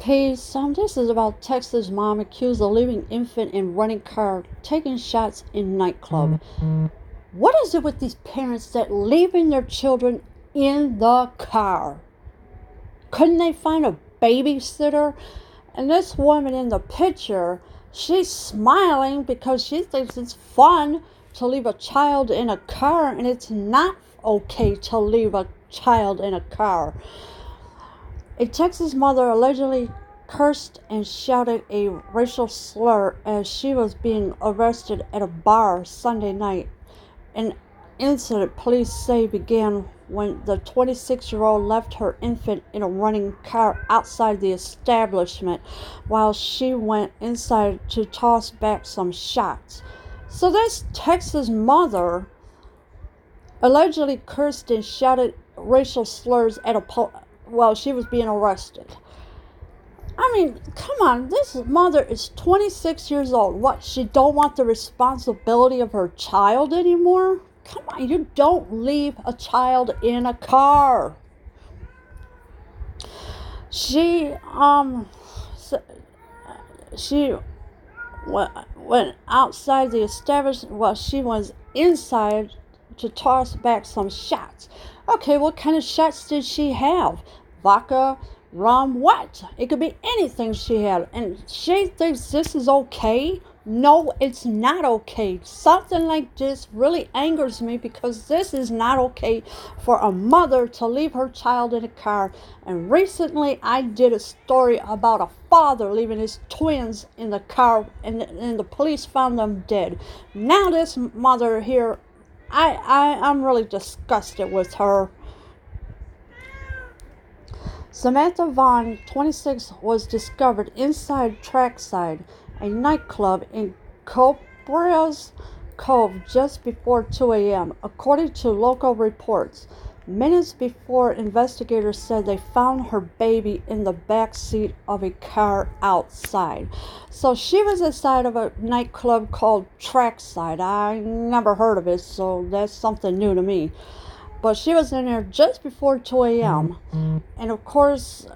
Peace. This is about Texas mom accused of leaving infant in running car, taking shots in nightclub. What is it with these parents that leaving their children in the car? Couldn't they find a babysitter? And this woman in the picture, she's smiling because she thinks it's fun to leave a child in a car, and it's not okay to leave a child in a car. A Texas mother allegedly cursed and shouted a racial slur as she was being arrested at a bar Sunday night. An incident police say began when the 26-year-old left her infant in a running car outside the establishment while she went inside to toss back some shots. So this Texas mother allegedly cursed and shouted racial slurs at while she was being arrested. I mean, come on, this mother is 26 years old. What, she don't want the responsibility of her child anymore? Come on, you don't leave a child in a car. She went outside the establishment while she was inside to toss back some shots. Okay, what kind of shots did she have? Vodka, rum, what? It could be anything she had. And she thinks this is okay? No, it's not okay. Something like this really angers me because this is not okay for a mother to leave her child in a car. And recently I did a story about a father leaving his twins in the car and the police found them dead. Now this mother here, I'm really disgusted with her. Samantha Vaughn, 26, was discovered inside Trackside, a nightclub in Cobras Cove just before 2 a.m., according to local reports. Minutes before, investigators said they found her baby in the back seat of a car outside. So she was inside of a nightclub called Trackside. I never heard of it, so that's something new to me. But she was in there just before 2 a.m. And of course,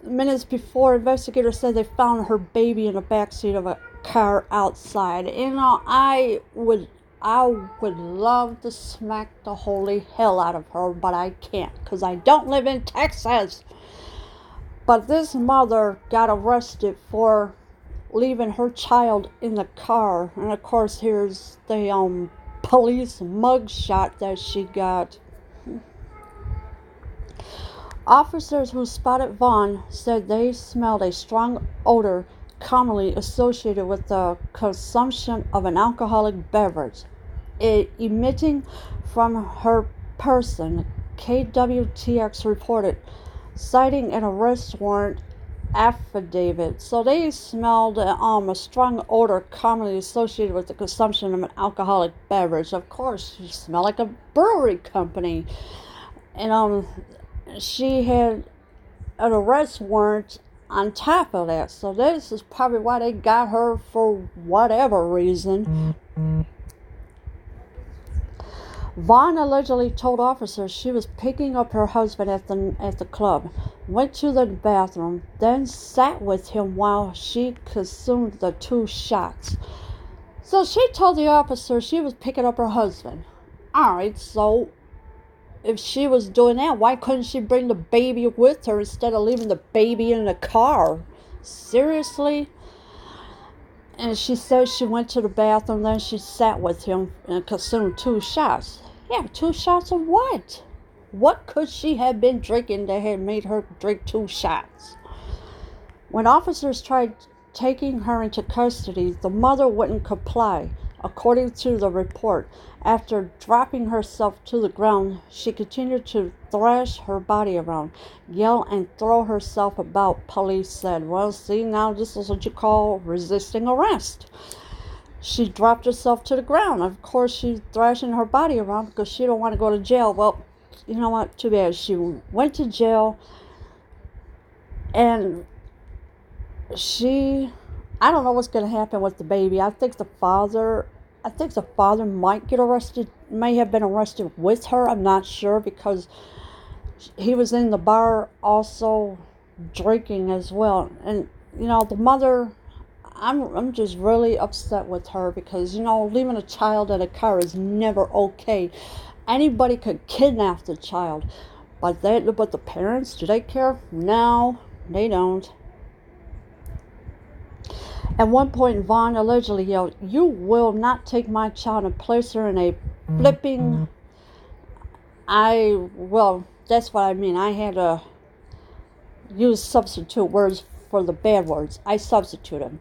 minutes before, investigators said they found her baby in the backseat of a car outside. You know, I would love to smack the holy hell out of her, but I can't because I don't live in Texas. But this mother got arrested for leaving her child in the car. And of course, here's the police mugshot that she got. Officers who spotted Vaughn said they smelled a strong odor commonly associated with the consumption of an alcoholic beverage, emitting from her person, KWTX reported, citing an arrest warrant affidavit. So they smelled a strong odor commonly associated with the consumption of an alcoholic beverage. Of course, she smelled like a brewery company. And she had an arrest warrant on top of that. So this is probably why they got her for whatever reason. Vaughn allegedly told officers she was picking up her husband at the club, went to the bathroom, then sat with him while she consumed the 2 shots. So she told the officer she was picking up her husband. Alright, so if she was doing that, why couldn't she bring the baby with her instead of leaving the baby in the car? Seriously? And she said she went to the bathroom, then she sat with him and consumed 2 shots. Yeah, 2 shots of what? What could she have been drinking that had made her drink 2 shots? When officers tried taking her into custody, the mother wouldn't comply. According to the report, after dropping herself to the ground, she continued to thrash her body around, yell, and throw herself about, police said. Well, see, now this is what you call resisting arrest. She dropped herself to the ground. Of course, she's thrashing her body around because she don't want to go to jail. Well, you know what? Too bad. She went to jail, and I don't know what's going to happen with the baby. I think the father might get arrested, may have been arrested with her. I'm not sure because he was in the bar also drinking as well. And the mother, I'm just really upset with her because leaving a child in a car is never okay. Anybody could kidnap the child, but the parents, do they care? No, they don't. At one point, Vaughn allegedly yelled, "You will not take my child and place her in a flipping." Well, that's what I mean. I had to use substitute words for the bad words. I substitute them.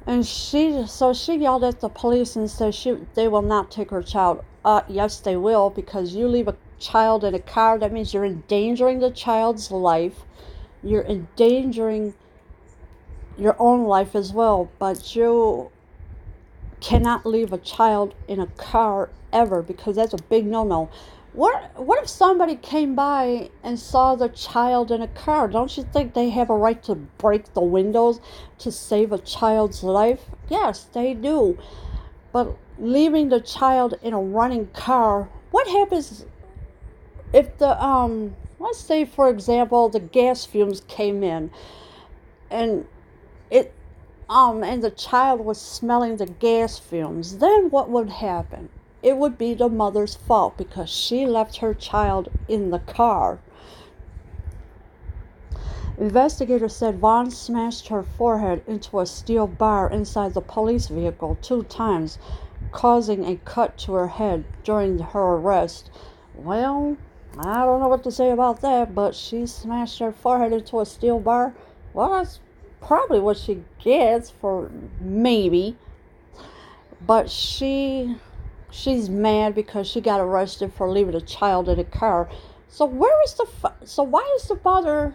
And she yelled at the police and said they will not take her child. Yes, they will, because you leave a child in a car. That means you're endangering the child's life. You're endangering your own life as well. But you cannot leave a child in a car ever, because that's a big no-no. What if somebody came by and saw the child in a car? Don't you think they have a right to break the windows to save a child's life? Yes, they do. But leaving the child in a running car, what happens if let's say, for example, the gas fumes came in and and the child was smelling the gas fumes? Then what would happen? It would be the mother's fault because she left her child in the car. Investigators said Vaughn smashed her forehead into a steel bar inside the police vehicle 2 times, causing a cut to her head during her arrest. Well, I don't know what to say about that, but she smashed her forehead into a steel bar. Well, that's probably what she gets for maybe. But she's mad because she got arrested for leaving a child in a car. So why is the father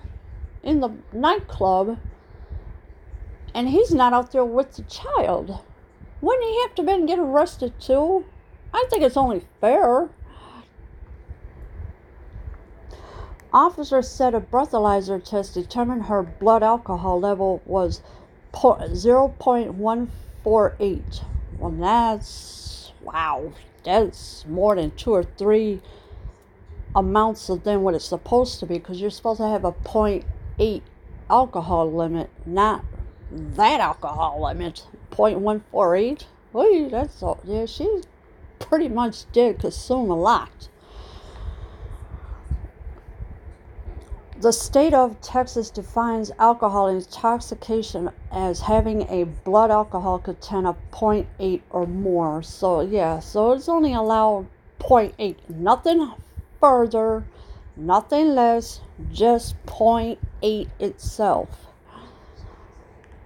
in the nightclub and he's not out there with the child? Wouldn't he have to get arrested too? I think it's only fair. Officers said a breathalyzer test determined her blood alcohol level was 0.148. Well, that's more than 2 or 3 amounts than what it's supposed to be, because you're supposed to have a 0.8 alcohol limit, not that alcohol limit. 0.148. Wait, that's all. Yeah, she pretty much did consume a lot. The state of Texas defines alcohol intoxication as having a blood alcohol content of 0.8 or more. So it's only allowed 0.8. Nothing further, nothing less, just 0.8 itself.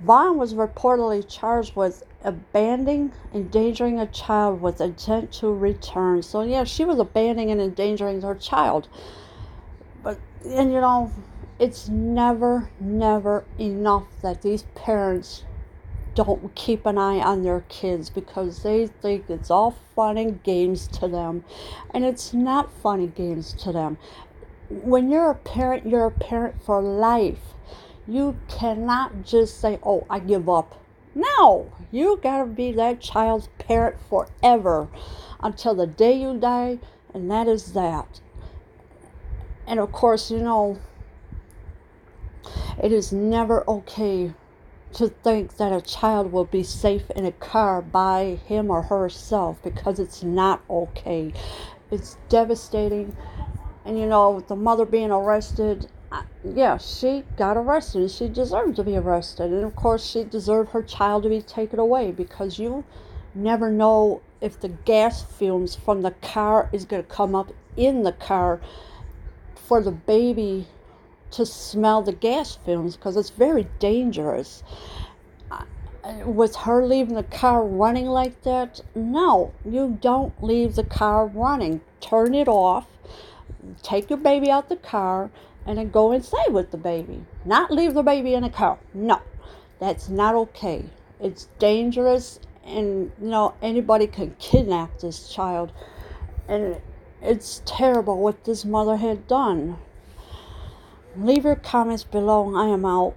Vaughn was reportedly charged with abandoning, endangering a child with intent to return. So she was abandoning and endangering her child. And it's never enough that these parents don't keep an eye on their kids, because they think it's all fun and games to them. And it's not fun and games to them. When you're a parent for life. You cannot just say, "Oh, I give up." No, you gotta be that child's parent forever, until the day you die, and that is that. And of course, it is never okay to think that a child will be safe in a car by him or herself, because it's not okay. It's devastating. And the mother being arrested, she got arrested, and she deserved to be arrested. And of course, she deserved her child to be taken away, because you never know if the gas fumes from the car is going to come up in the car for the baby to smell the gas fumes, because it's very dangerous. With her leaving the car running like that, no, you don't leave the car running. Turn it off, take your baby out the car, and then go inside with the baby. Not leave the baby in a car. No, that's not okay. It's dangerous, and anybody can kidnap this child. And it's terrible what this mother had done. Leave your comments below. I am out.